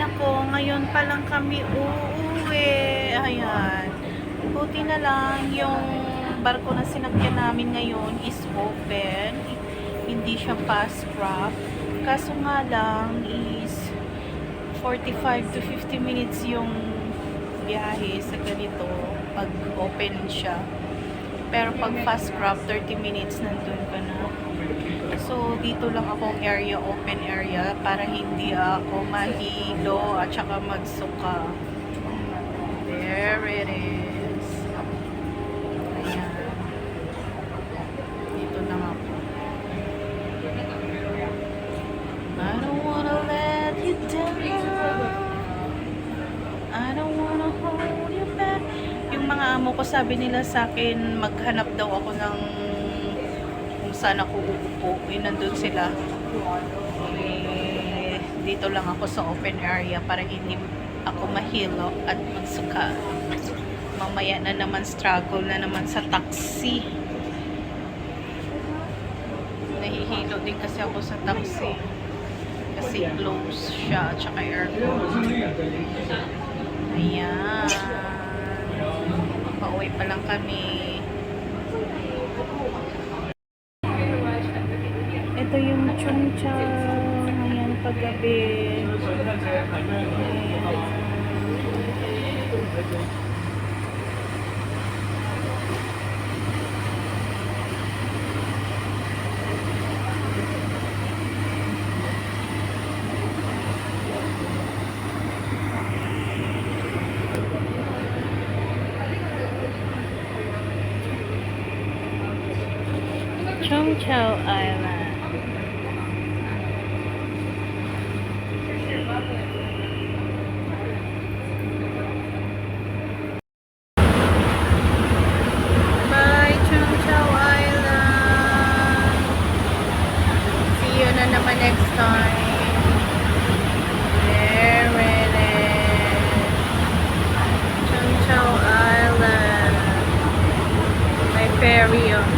nako, ngayon pa lang kami uuwi. Ayan. Buti na lang yung barko na sinakyan namin ngayon is open. Hindi siya fast craft. Kaso nga lang is 45 to 50 minutes yung biyahe sa ganito pag open siya. Pero pag fast craft, 30 minutes nandun ka na. So, dito lang akong area, open area, para hindi ako mahilo at saka magsuka. There it is. Ayan. Dito lang ako. I don't wanna let you down. I don't wanna hold you back. Yung mga amo ko, sabi nila sa akin, maghanap daw ako ng saan ako uupo. Nandun sila. Dito lang ako sa open area para hindi ako mahilo at magsuka. Mamaya na naman struggle na naman sa taxi. Nahihilo din kasi ako sa taxi. Kasi close siya at saka aircon. Ayan. Pauwi pa lang kami. Ito yung Chung Chow. Ayan, paggabi. Chung Chow Island. Bye, Chung Chow Island. See you na naman next time. There it is. Chung Chow Island. May ferry on.